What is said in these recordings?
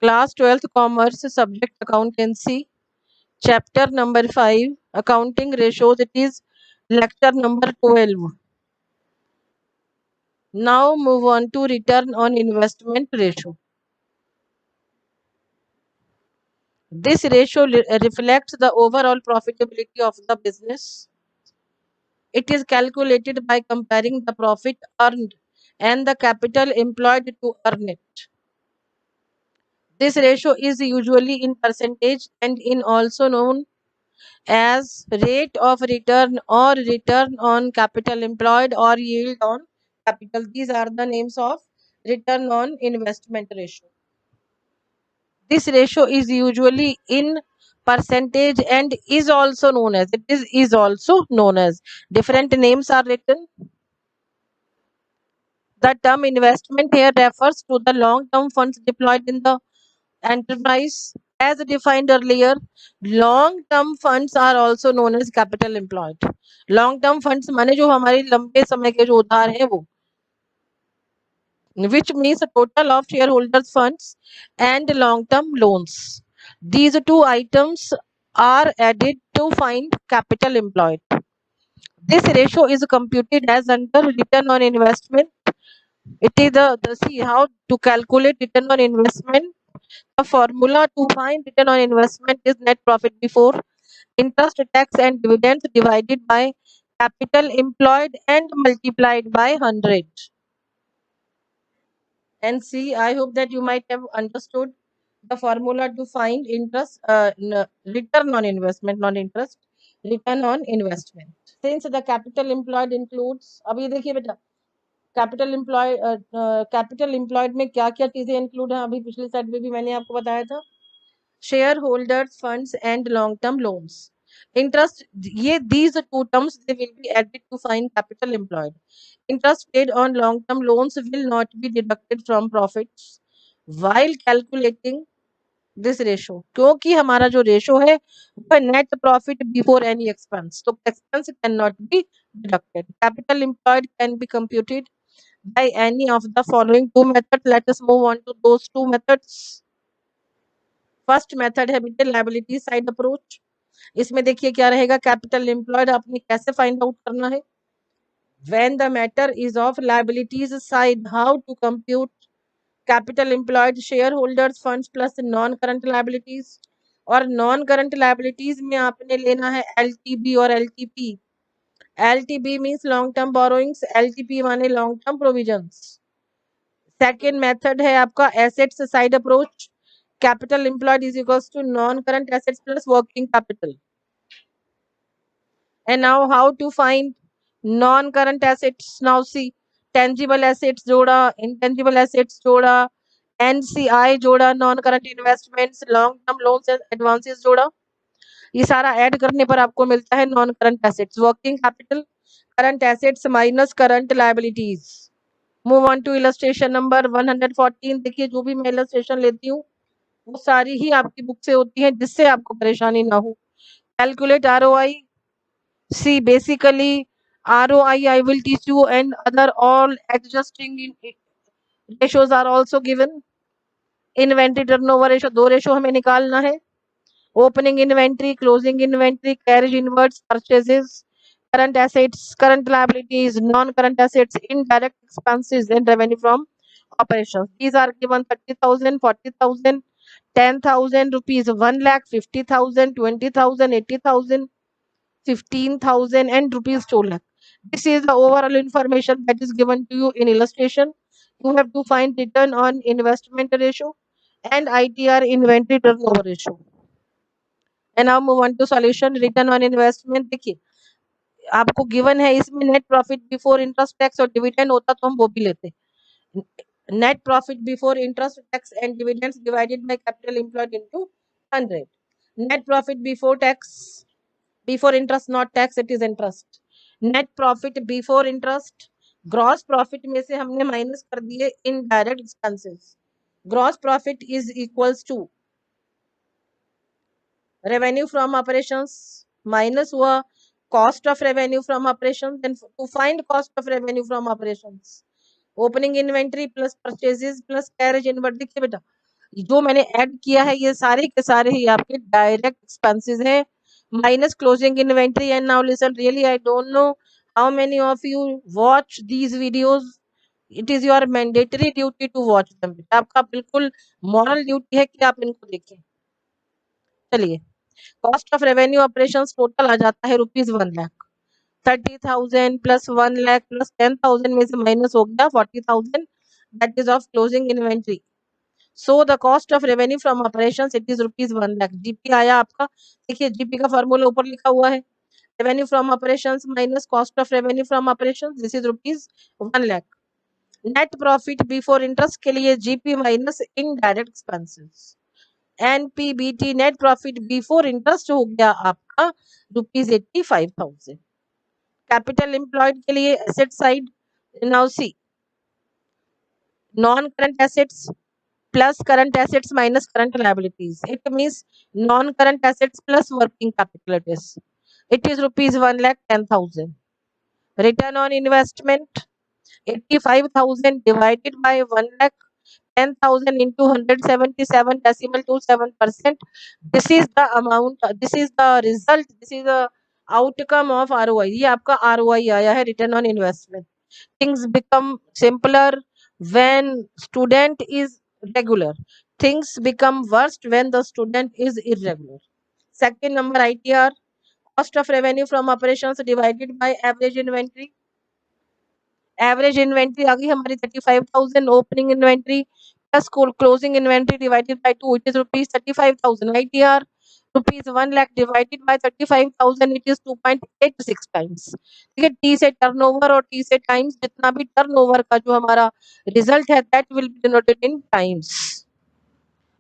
Class 12th Commerce, subject Accountancy, chapter number 5, Accounting Ratios. It is lecture number 12. Now move on to return on investment ratio. This ratio reflects the overall profitability of the business. It is calculated by comparing the profit earned and the capital employed to earn it. This ratio is usually in percentage and in also known as rate of return or return on capital employed or yield on capital. These are the names of return on investment ratio. This ratio is usually in percentage and is also known as, is also known as, different names are written. The term investment here refers to the long term funds deployed in the enterprise. As defined earlier, long term funds are also known as capital employed. Long term funds माने जो हमारे लंबे समय के जो उधार है वो, which means a total of shareholders funds and long term loans. These two items are added to find capital employed. This ratio is computed as under return on investment. It is the see how to calculate return on investment. The formula to find return on investment is net profit before interest, tax and dividends divided by capital employed and multiplied by 100. And see, I hope that you might have understood the formula to find return on investment, not interest, return on investment. Since the capital employed includes, अभी देखिए बेटा, capital employed में क्या क्या चीजें include है, अभी पिछली साइड में भी मैंने आपको बताया था. Share holders funds and long term loans, interest, ये these two terms they will be added to find capital employed. Interest paid on long term loans will not be deducted from profits while calculating this ratio, क्योंकि हमारा जो ratio है वो net profit before any expense, तो expense can not be deducted. Capital employed can be computed by any of the following two methods. Let us move on to those two methods. First method है बेटे liability side approach. इसमें देखिए क्या रहेगा, capital employed आपने कैसे find out करना है. When the matter is of liabilities side, how to compute capital employed, share holders funds plus non current liabilities. और नॉन करंट लायबिलिटीज में आपने लेना है एलटीबी और LTP. LTB means long term borrowings, LTP माने long term provisions. Second method है आपका assets side approach. Capital employed is equals to non-current assets plus working capital. And now how to find non-current assets? Now see, tangible assets जोड़ा, intangible assets जोड़ा, NCI जोड़ा, non-current investments, long-term loans and advances जोड़ा. ये सारा add करने पर आपको मिलता है non current assets. Working capital, current assets minus current liabilities. Move on to illustration number 114. देखिए जो भी मैं इलस्ट्रेशन लेती हूँ वो सारी ही आपकी बुक से होती है, जिससे आपको परेशानी ना हो. Calculate ROI. See basically ROI I will teach you and other all adjusting ratios are also given. Inventory turnover ratio, दो रेशो हमें निकालना है. Opening inventory, closing inventory, carriage inwards, purchases, current assets, current liabilities, non-current assets, indirect expenses and revenue from operations. These are given 30,000, 40,000, 10,000 rupees, 1 lakh, 50,000, 20,000, 80,000, 15,000 and rupees 2 lakh. This is the overall information that is given to you in illustration. You have to find return on investment ratio and ITR, inventory turnover ratio. And now move on to solution. Return on investment देखिए आपको given है, इसमें net profit before interest tax और dividend होता तो हम वो भी लेते. Net profit before interest tax and dividends divided by capital employed into 100. Net profit before tax, before interest not tax, it is interest. Net profit before interest, gross profit में से हमने माइनस कर दिए indirect expenses. Gross profit is equals to revenue from operations minus हुआ cost of revenue from operations. Then to find cost of revenue from operations, opening inventory plus purchases plus carriage inward. देखिए बेटा जो मैंने add किया है ये सारे के सारे ही आपके डायरेक्ट एक्सपेंसेस हैं minus closing inventory. And now listen, really I don't know how many of you watch these videos. It is your mandatory duty to watch them. आपका बिल्कुल मॉरल ड्यूटी है कि आप इनको देखें। चलिए, cost of revenue operations total आ जाता है ₹1,00,000। 30,000 प्लस 1,00,000 प्लस 10,000 में से माइनस हो गया 40,000, that is of closing inventory. So the cost of revenue from operations it is ₹1,00,000। GP आया आपका, देखिए जीपी का फॉर्मूला ऊपर लिखा हुआ है, revenue from operations minus cost of revenue from operations, this is ₹1,00,000। Net profit before interest के लिए GP minus indirect expenses. NPBT net profit before interest हो गया आपका ₹85,000। कैपिटल एम्प्लॉयड के लिए asset side, now see, non current assets plus current assets minus current liabilities. It means non-current assets plus working capital it is. It is ₹1,10,000. Return on investment 85,000 divided by 1,10,000 into 177 decimal 27%. This is the amount. This is the result. This is the outcome of ROI. ये आपका ROI आया है, return on investment. Things become simpler when student is regular. Things become worst when the student is irregular. Second number, ITR, cost of revenue from operations divided by average inventory. Average inventory आ गई हमारी 35,000, opening inventory plus closing inventory divided by 2 it is ₹35,000। ITR ₹1,00,000 divided by 35,000 it is 2.86 times. ठीक है, T से turnover और T से times, जितना भी टर्नओवर का जो हमारा रिजल्ट है that will be denoted in times.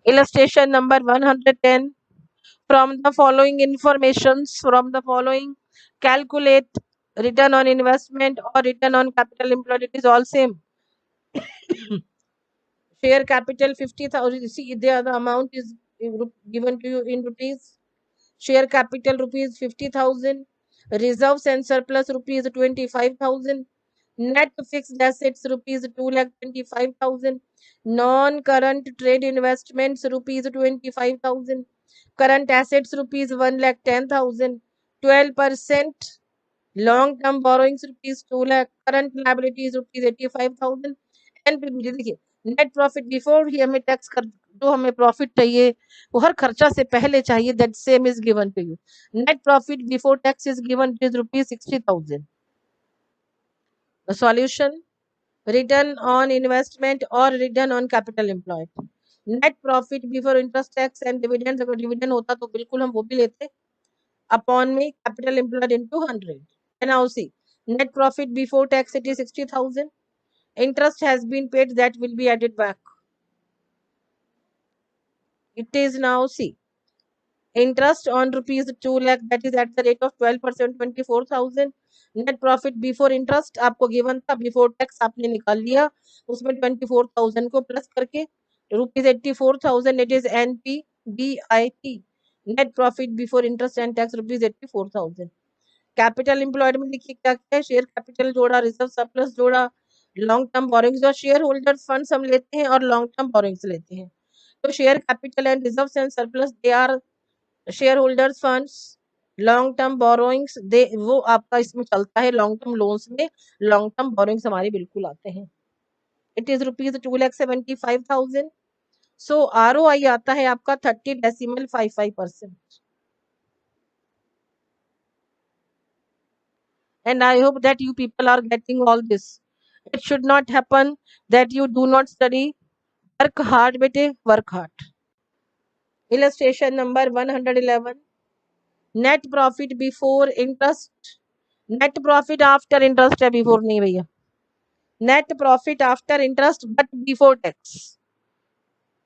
Illustration number 110, from the following informations, from the following calculate return on investment or return on capital employed, it is all same. Share capital 50,000, see there the amount is given to you in rupees. Share capital ₹50,000, reserves and surplus ₹25,000, net fixed assets ₹2,25,000, non-current trade investments ₹25,000, current assets ₹1,10,000, 12%, long-term borrowings ₹2,00,000, current liabilities ₹85,000, NPBT. देखिए, net profit before he हमें tax कर, जो हमें profit चाहिए वो हर खर्चा से पहले चाहिए, that same is given to you. Net profit before tax is given is ₹60,000। The solution, return on investment or return on capital employed. Net profit before interest tax and dividends, अगर dividend होता तो बिल्कुल हम वो भी लेते, upon में capital employed into 100। And now see, net profit before tax it is 60,000, interest has been paid, that will be added back. It is now see, interest on ₹2,00,000 that is at the rate of 12%, 24,000। Net profit before interest आपको given था, before tax आपने निकाल लिया, उसमें 24,000 को plus करके ₹84,000, it is NPBIT, net profit before interest and tax ₹84,000। Capital employed में देखिए क्या क्या है, शेयर कैपिटल जोड़ा, रिजर्व सरप्लस जोड़ा, लॉन्ग टर्म बोरिंग्स और शेयर होल्डर्स फंड्स हम लेते हैं और लॉन्ग टर्म बोरिंग्स लेते हैं। तो share capital and reserves and surplus they are share holders funds. Long term borrowings they वो आपका इसमें चलता है, लॉन्ग टर्म लोन्स में लॉन्ग टर्म बोरोइंग्स हमारे बिल्कुल आते हैं। It is ₹2,75,000। सो ROI आता है आपका 30.55%। And I hope that you people are getting all this. It should not happen that you do not study. Work hard, bete, work hard. Illustration number 111, net profit before interest, net profit after interest है, before नहीं भैया, net profit after interest but before tax,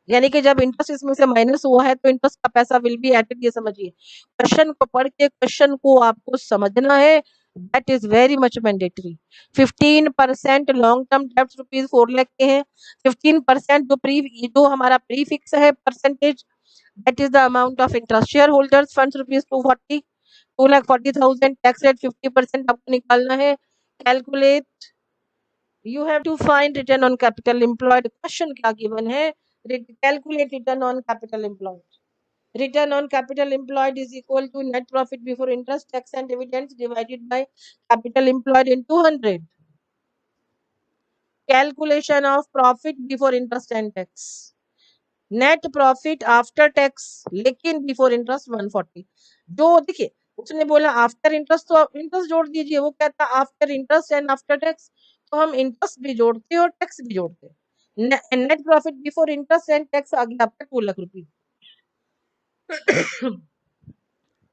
यानी कि जब interest इसमें से minus हुआ है तो इंटरेस्ट का पैसा विल बी एडेड। ये समझिए, क्वेश्चन को पढ़ के क्वेश्चन को आपको समझना है, that is very much mandatory. 15% long term डेब्ट ₹4,00,000 के हैं, 15% जो हमारा प्रीफिक्स है percentage, that is the amount of interest. Share holders funds ₹240, 2,40,000, tax rate 50% आपको निकालना है। Calculate, you have to find return on capital employed. Question क्या गिवन है, Calculate return on capital employed. Return on capital employed is equal to net profit before interest, tax and dividends divided by capital employed into 100. Calculation of profit before interest and tax. Net profit after tax लेकिन before interest 140. जो देखिए उसने बोला after interest, तो interest जोड़ दीजिए. वो कहता after interest and after tax, तो हम इंटरेस्ट भी जोड़ते और टैक्स भी जोड़ते. Net profit before interest and tax आ गया आपका 2 लाख रुपए.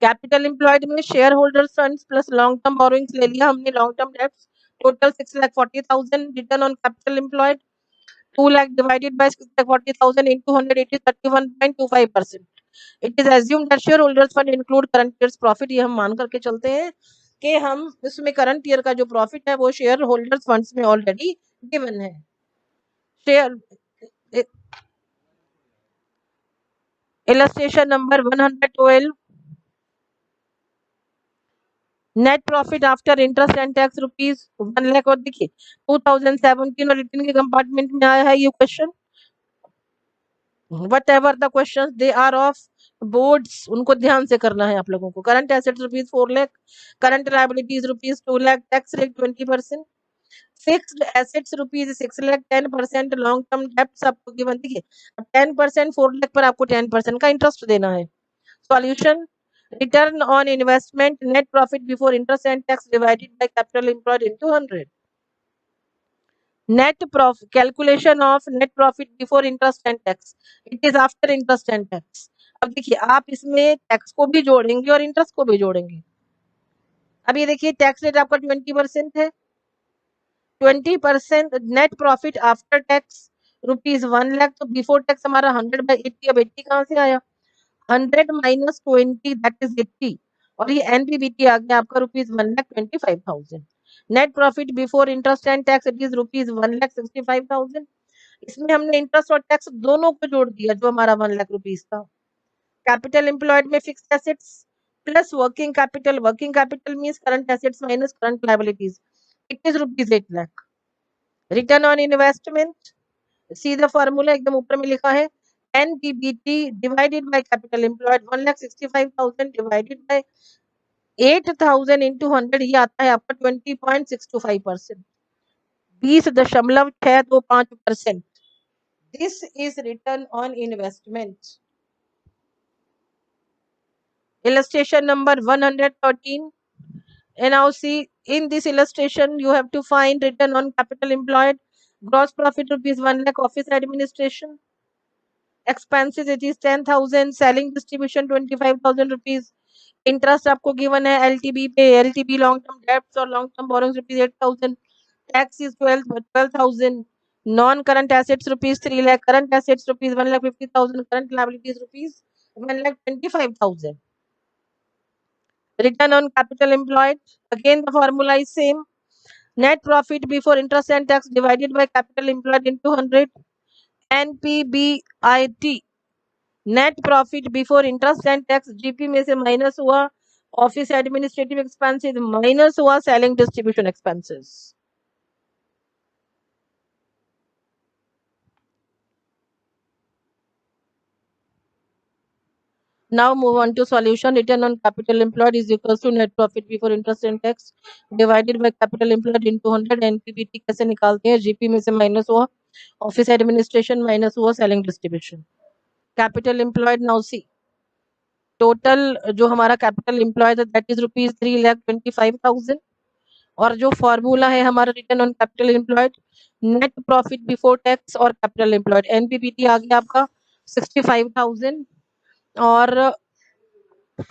कैपिटल एम्प्लॉयड में share holders funds plus long term borrowings ले लिया हमने. Long term debts total 6,40,000. Return on capital employed 2 lakh divided by 6,40,000 into 100, it is 31.25%. It is assumed that shareholders fund include current year's profit. ये हम मान करके चलते हैं कि हम इसमें करंट ईयर का जो प्रॉफिट है वो शेयर होल्डर्स फंड्स में ऑलरेडी गिवन है. Share illustration number 112. Net profit after interest and tax rupees 1 lakh. और देखिए 2017 और रिटर्न के कंपार्टमेंट में आया है ये question. whatever the questions they are of boards, उनको ध्यान से करना है आप लोगों को. Current assets rupees 4 lakh, current liabilities rupees 2 lakh, tax rate 20%, fixed assets rupees 6 lakh, 10%, long term debts आपको गिवन. देखिए अब 10% 4 लाख पर आपको 10% का इंटरेस्ट देना है. Solution return on investment net profit before interest and tax divided by capital employed into 100. net profit calculation of net profit before interest and tax, it is after interest and tax. अब देखिए आप इसमें tax को भी जोड़ेंगे और interest को भी जोड़ेंगे. अब ये देखिए टैक्स रेट आपका 20% है. 20% net profit after tax rupees 1 lakh, तो बिफोर टैक्स हमारा 100/80. अब 80 कहाँ से आया? 100 माइनस 20 दैट इज 80. और ये एनपीबीटी आ गया आपका rupees 1,25,000. Net profit before interest and tax it is rupees 1,65,000. इसमें हमने इंटरेस्ट और टैक्स दोनों को जोड़ दिया जो हमारा 1 लाख रुपीज था. कैपिटल एम्प्लॉयड में fixed assets plus working capital. Working capital means current assets minus current liabilities, it is rupees 8 lakh. Return on investment सीधा फॉर्मूला एकदम ऊपर में लिखा है. NPBT divided by capital employed 1,65,000 divided by 8,000 into 100, ये आता है आपका 20.625%, 20.625%. This is return on investment. Illustration number 113. And now see, in this illustration you have to find return on capital employed. Gross profit rupees 1 lakh, office administration expenses it is 10,000, selling distribution 25,000 rupees. Interest आपको given है LTB पे. LTB long term debts और long term borrowings rupees 8,000. Tax is 12,000. Non current assets rupees 3 lakh, current assets rupees 1,50,000, current liabilities rupees 1,25,000. Return on capital employed again the formula is same. Net profit before interest and tax divided by capital employed into 100. NPBIT net profit before interest and tax. GP में से minus हुआ office administrative expenses, minus हुआ selling distribution expenses. Now move on to solution. Return on capital employed is equals to net profit before interest and tax divided by capital employed into 100. NPBT कैसे निकालते हैं? GP में से minus हुआ office administration, minus हुआ selling distribution. Capital employed now see total जो हमारा capital employed है दैट इज रुपीज 3,25,000. और जो फॉर्मूला है हमारा return on capital employed net profit before tax और कैपिटल एम्प्लॉयड. एनपीबीटी आ गया आपका 65,000 और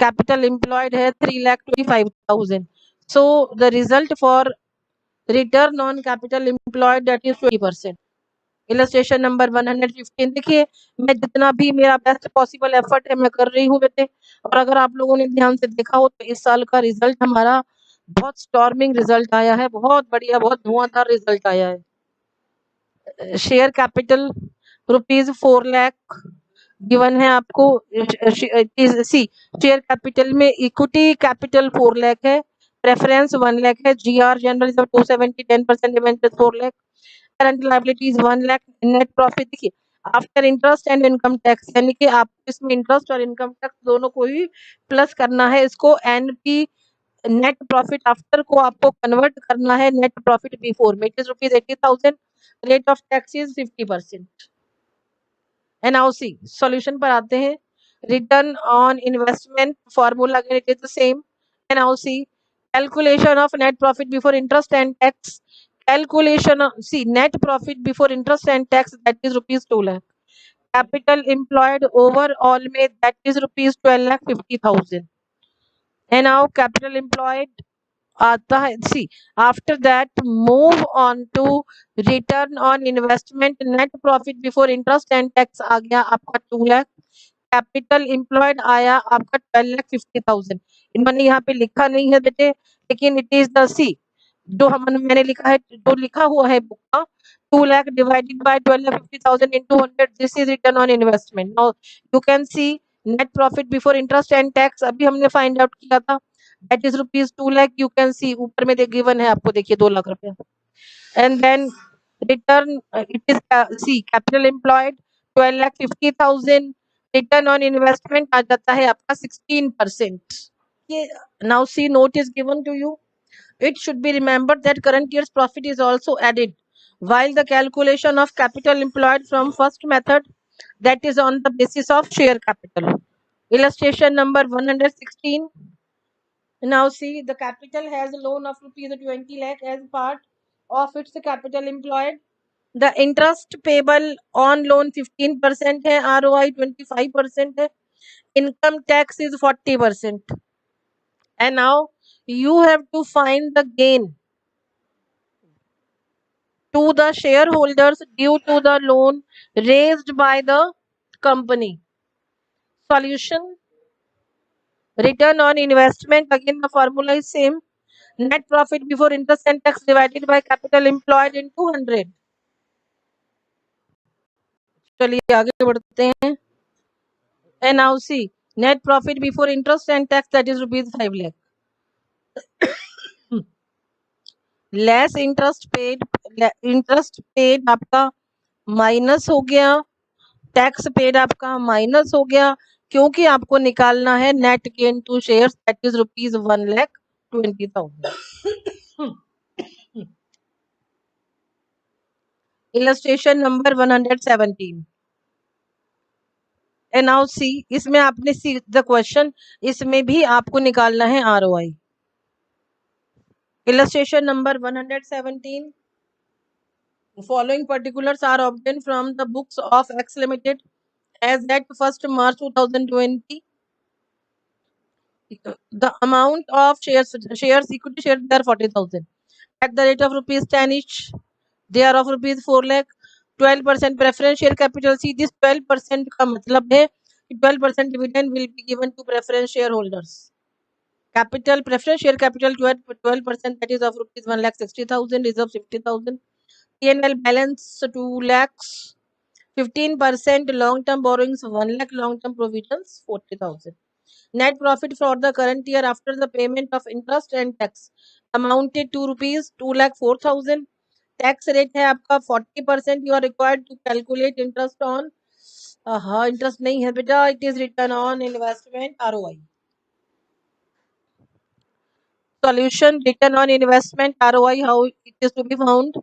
कैपिटल एम्प्लॉयड है 3,25,000. So the result for return on capital employed that is 20%. Illustration number 115. देखिए मैं जितना भी मेरा बेस्ट पॉसिबल एफर्ट है मैं कर रही हूँ बेटे. और अगर आप लोगों ने ध्यान से देखा हो तो इस साल का रिजल्ट हमारा बहुत स्टॉर्मिंग रिजल्ट आया है, बहुत बढ़िया, बहुत धुआंधार रिजल्ट आया है. Share capital rupees 4 lakh given है आपको. सी शेयर कैपिटल में इक्विटी कैपिटल 4 लाख है, प्रेफरेंस 1 लाख है, GR general reserve 270 10% debenture 4 lakh, current liabilities 1 lakh. Net profit देखिए after interest and income tax, यानी कि आपको इसमें इंटरेस्ट और इनकम टैक्स दोनों को ही प्लस करना है। इसको एनपी नेट प्रॉफिट आफ्टर को आपको कन्वर्ट करना है नेट प्रॉफिट बिफोर में। It is ₹80,000, rate of tax is 50%। And now see solution पर आते हैं। Return on investment formula again it is the same. And now see calculation of net profit before interest and tax. Calculation see net profit before interest and tax that is ₹2 lakh। Capital employed overall में that is ₹12,50,000। And now capital employed आता है, see after that move on to return on investment. Net profit before interest and tax आ गया आपका 2 lakh. Capital employed आया आपका 12,50,000। इन्होंने यहाँ पे लिखा नहीं है बेटे, लेकिन इट इज द सी जो मैंने लिखा है, जो लिखा हुआ है बुक का 2 lakh divided by 12,50,000 into 100, this is return on investment. Now you can see net profit before interest and tax अभी हमने फाइंड आउट किया था, that is ₹2 lakh. You can see ऊपर में गिवन है आपको, देखिए 2 लाख रुपया। And then return it is see capital employed 12,50,000, return on investment आ जाता है आपका 16%। ये now see note is given to you. It should be remembered that current year's profit is also added while the calculation of capital employed from first method, that is on the basis of share capital. Illustration number 116. Now see the capital has a loan of ₹20 lakh as part of its capital employed. The interest payable on loan 15% है, ROI 25% है, income tax is 40%. And now you have to find the gain to the shareholders due to the loan raised by the company. Solution: return on investment, again the formula is same, net profit before interest and tax divided by capital employed into 100. चलिए आगे बढ़ते हैं। And now see net profit before interest and tax, that is ₹5 lakh, less interest paid आपका minus हो गया, tax paid आपका minus हो गया, क्योंकि आपको निकालना है net gain to shares, that is ₹1,20,000। Illustration number 117। And now see इसमें आपने सी द क्वेश्चन, इसमें भी आपको निकालना है ROI। Illustration number 117। Following particulars are obtained from the books of X Limited as at 1st March 2020. The amount of shares equity shares they are 40,000 at the rate of ₹10 each. They are of ₹4 lakh. 12% preference share capital. See this 12% का मतलब है कि 12% dividend will be given to preference shareholders. Capital preference share capital 12%, that is of ₹1,60,000, reserve 50,000. P&L balance 2 lakhs. 15% long term borrowings 1 lakh, long term provisions 40,000. Net profit for the current year after the payment of interest and tax amounted to ₹2,04,000. Tax rate है आपका 40%। You are required to calculate interest on, हाँ interest नहीं है बेटा, it is return on investment ROI। Solution: return on investment ROI, how it is to be found?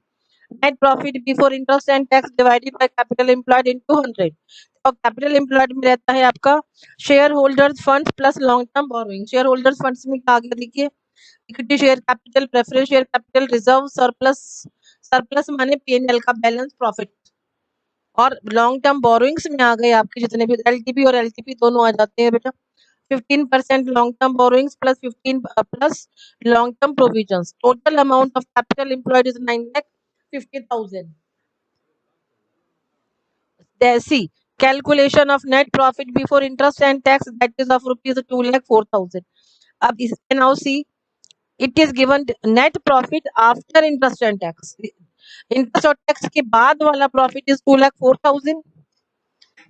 Net profit before interest and tax divided by capital employed into 100। और capital employed में रहता है आपका share holders funds plus long term borrowing. Share holders funds में क्या आ गया देखिए, equity share capital, preference share capital, reserve, surplus. Surplus माने P&L का बैलेंस प्रॉफिट। और लॉन्ग टर्म बोरोइंग्स में आ गए आपके जितने भी LTP और LTP दोनों आ जाते हैं बेटा। 15% long term borrowings plus 15 plus long term provisions. Total amount of capital employed is 9,50,000. There see calculation of net profit before interest and tax, that is of ₹2,04,000. अब इसमें now see it is given net profit after interest and tax. Interest और टैक्स के बाद वाला profit is 2,04,000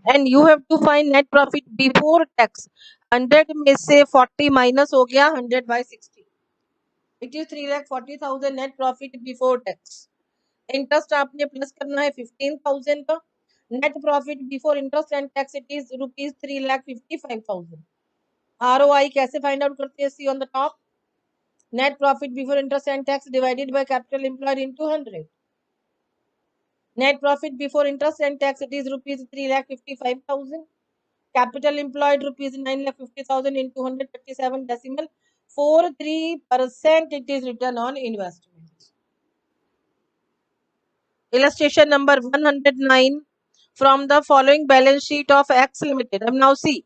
and you have to find net profit before tax. 100 में से 40 minus हो गया 100/60, it is 3,40,000 net profit before tax. Interest आपने प्लस करना है 15,000 का, Net profit before interest and tax it is rupees 3,55,000. ROI कैसे find out करते हैं? See on the top. Net profit before interest and tax divided by capital employed into 100. Net profit before interest and tax it is rupees 3,55,000. Capital employed rupees 9,50,000 into 137.43%. It is return on investment. Illustration number 109 from the following balance sheet of X Limited. Now see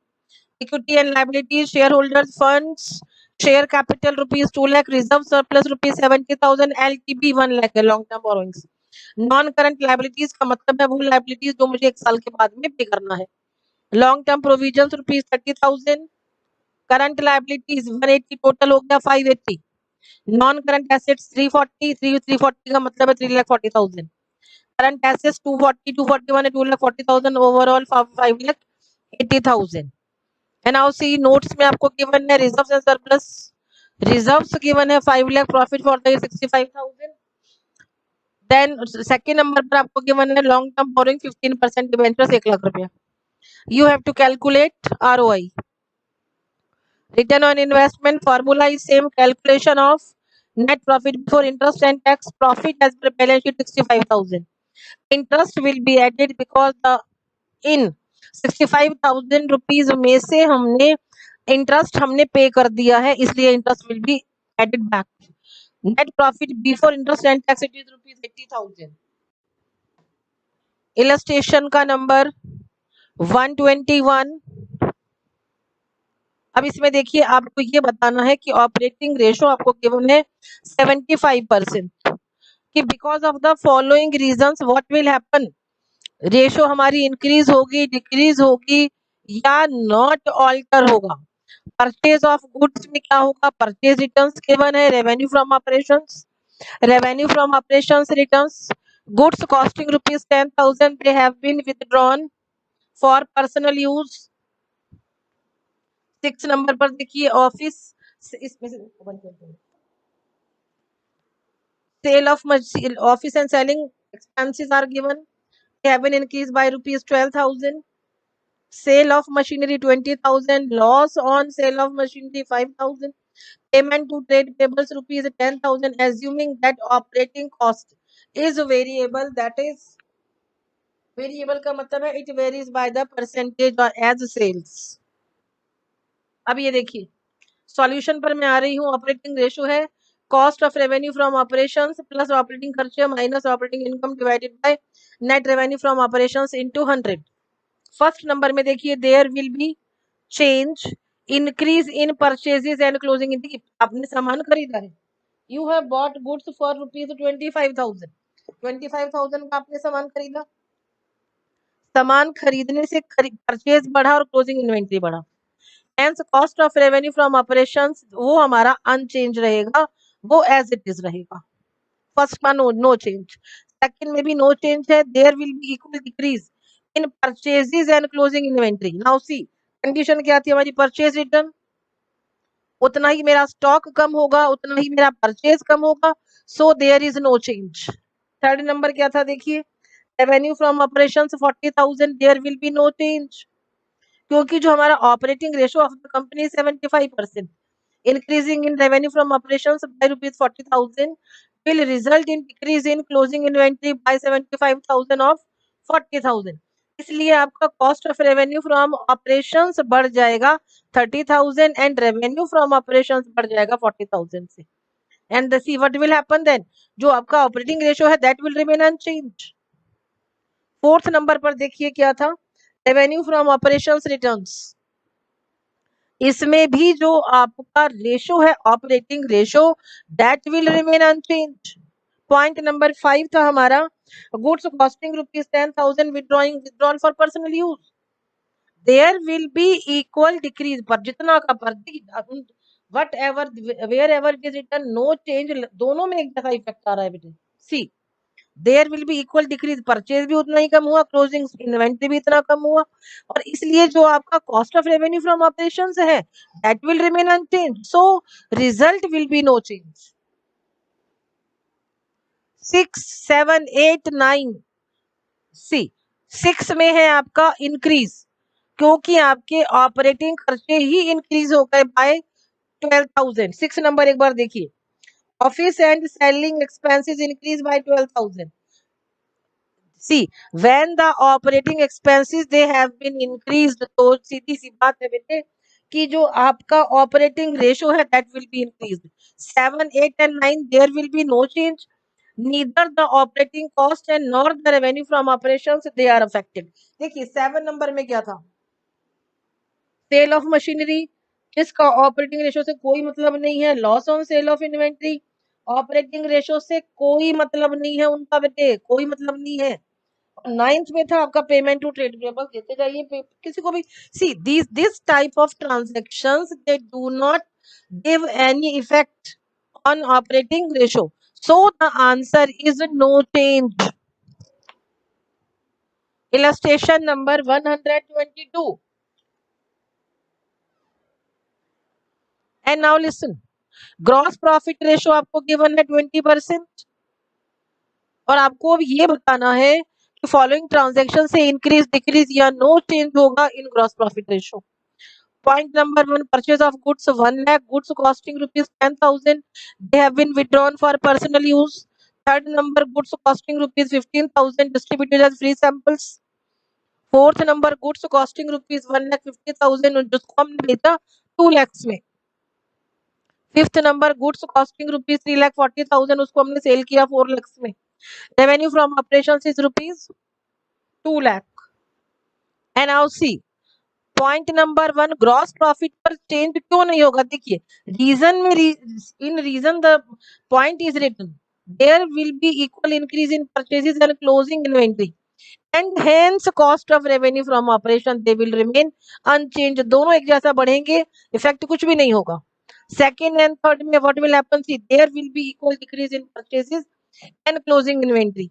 equity and liabilities, shareholders funds, share capital rupees 2 lakh, reserve surplus rupees 70,000, LTB 1 lakh है, long term borrowings. Non current liabilities का मतलब है वो liabilities जो मुझे 1 साल के बाद में पे करना है. Long term provision rupees 30,000, current liabilities 180, total हो गया 580. नॉन करंट एसेट्स 340 का मतलब है 3,40,000. करंट एसेट्स 240, 241 है 2,40,000, overall 5,80,000. And now see notes में आपको गिवन है reserves and surplus. Reserves given है 5 lakh, profit for the year 65,000. Then second number पर आपको गिवन है long term borrowing 15% debentures 1 lakh रुपया. You have to calculate ROI. Return on investment formula is same, calculation of net profit before interest and tax, profit as per balance sheet 65,000. Interest will be added because the in 65,000 rupees में से हमने interest हमने पे कर दिया है, इसलिए interest will be added back. Net profit before interest and tax it is rupees 80,000. Illustration का नंबर 121. अब इसमें देखिए आपको ये बताना है कि ऑपरेटिंग रेशो आपको गिवन है 75% कि because of the following reasons what will happen. Ratio हमारी इंक्रीज होगी, डिक्रीज होगी या नॉट ऑल्टर होगा. परचेज ऑफ गुड्स में क्या होगा? परचेज रिटर्न्स गिवन है. Revenue from operations, revenue from operations returns. Goods costing rupees 10,000 they have been withdrawn for personal use. 6 number पर देखिए ऑफिस, इसमें से sale of office and selling expenses are given, have been increased by rupees 12,000. Sale of machinery 20,000. Loss on sale of machinery 5,000. Payment to trade payables rupees 10,000. Assuming that operating cost is variable, that is variable का मतलब है it varies by the percentage or as sales. अब ये देखिए solution पर मैं आ रही हूँ. ऑपरेटिंग रेशो है cost of revenue from operations plus operating खर्चे minus operating income divided by net revenue from operations into 100. First number में देखिए there will be change increase in purchases and closing. आपने सामान खरीदा है, you have bought goods for rupees 25,000. 25,000 का आपने सामान खरीदा. सामान खरीदने से परचेज बढ़ा और क्लोजिंग इन्वेंट्री बढ़ा. Hence cost of revenue from operations वो हमारा अनचेंज रहेगा, वो एज इट इज रहेगा. फर्स्ट का नो चेंज, सेकंड में भी नो चेंज है. There will be equal decrease in purchases and closing inventory. Now see condition क्या थी हमारी? परचेज रिटर्न, उतना ही मेरा स्टॉक कम होगा, उतना ही मेरा परचेज कम होगा. So there is no change. Third number क्या था देखिए revenue from operations 40,000. There will be no change क्योंकि जो हमारा operating ratio of the company 75%. Increasing in revenue from operations by rupees 40,000 will result in decrease in closing inventory by 75,000 of 40,000. इसलिए आपका cost of revenue from operations बढ़ जाएगा 30,000 and revenue from operations बढ़ जाएगा 40,000 से. And see what will happen then, जो आपका operating ratio है that will remain unchanged. Fourth number पर देखिए क्या था रेवेन्यू फ्रॉम ऑपरेशंस रिटर्न्स. इसमें भी जो आपका रेशो है operating ratio that will remain unchanged. Point number 5 था हमारा goods costing rupees 10,000 withdrawal for personal use. There will be equal decrease पर जितना का पर whatever wherever it is return no change. दोनों में एक जैसा इफेक्ट आ रहा है बेटे. See there will be equal decrease, purchase भी उतना ही कम हुआ, क्लोजिंग इन्वेंटरी भी इतना कम हुआ और इसलिए जो आपका cost of revenue from operations है that will remain unchanged. So result will be no change. 6, 7, 8, 9 see 6 में है आपका इंक्रीज, क्योंकि आपके ऑपरेटिंग खर्चे ही इंक्रीज हो गए बाय 12,000। 6 नंबर एक बार देखिए, office and selling expenses increase by 12,000। See, when the operating expenses they have been increased, तो सीधी सी बात है बेटे कि जो आपका ऑपरेटिंग रेशो है that will be increased. 7, 8 and 9 there will be no change. Neither the operating cost and nor the revenue from operations they are affected. देखिए 7 number में क्या था, सेल ऑफ मशीनरी, जिसका ऑपरेटिंग रेशो से कोई मतलब नहीं है। Loss on sale of inventory, operating ratio से कोई मतलब नहीं है उनका बेटे, कोई मतलब नहीं है। 9th में था आपका पेमेंट टू ट्रेड पेबल, देते जाइए किसी को भी। See this type of transactions they do not give any effect on operating ratio, so the answer is no change. Illustration number 122। And now listen, gross profit ratio आपको given है 20%, और आपको अब ये बताना है कि फॉलोइंग ट्रांजैक्शन से इंक्रीज डिक्रीज या नो चेंज होगा in gross profit ratio. Point number 1, purchase of goods 1 lakh, goods costing rupees 10,000, they have been withdrawn for personal use. Third number, goods costing rupees 15,000 distributed as free samples. Fourth number, goods costing rupees 1,50,000 जिसको हमने बेचा 2 lakhs में। Fifth number, goods costing rupees 3,40,000 उसको हमने sell किया 4 lakhs में। Revenue from operations is rupees 2 lakh। And now see point number 1, gross profit पर change क्यों नहीं होगा, देखिए रीजन में in reason the point is written there will be equal increase in purchases and closing inventory and hence cost of revenue from operation they will remain unchanged. दोनों एक जैसा बढ़ेंगे, इफेक्ट कुछ भी नहीं होगा। सेकेंड एंड थर्ड में what will happen, see there will be equal decrease in purchases and closing inventory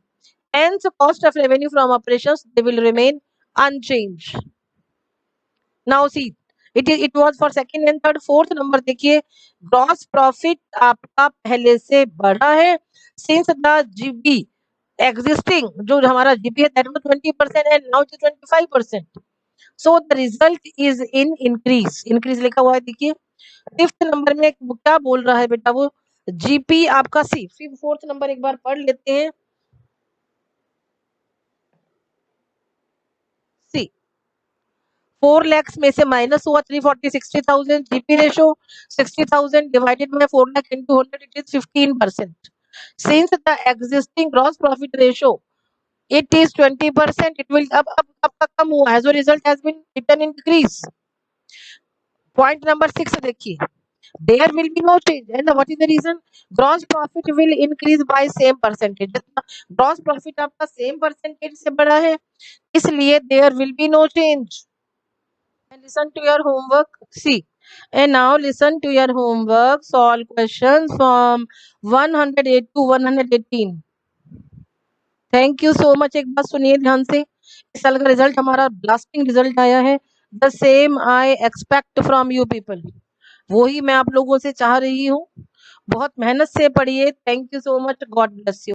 hence cost of revenue from operations they will remain unchange. Now see it was for second and third. Fourth number देखिए, gross profit आपका पहले से बढ़ा है since the GB existing, जो हमारा GB है that was 20% and now it is 25%, so the result is in increase. Increase लिखा हुआ है देखिए। फिफ्थ नंबर में क्या बोल रहा है बेटा, वो जीपी आपका सी। फोर्थ नंबर एक बार पढ़ लेते हैं। सी 4 lakhs में से माइनस हुआ 340, 60,000 GP ratio 60,000 divided by 4 lakh into 100 it is 15%. Since the existing gross profit ratio it is 20%, it will अब तक कम हुआ है, so result has been written increase. Point number 6 देखिए, there will be no change and what is the reason, gross profit will increase by same percentage। gross profit आपका same percentage से बड़ा है इसलिए there will be no change। And listen to your homework. See, and now listen to your homework. Solve questions from 108 to 118. Thank you so much. एक बात सुनिए ध्यान से, इस साल का रिजल्ट हमारा ब्लास्टिंग रिजल्ट आया है। The same I expect from you people, वही मैं आप लोगों से चाह रही हूँ। बहुत मेहनत से पढ़िए। Thank you so much, God bless you.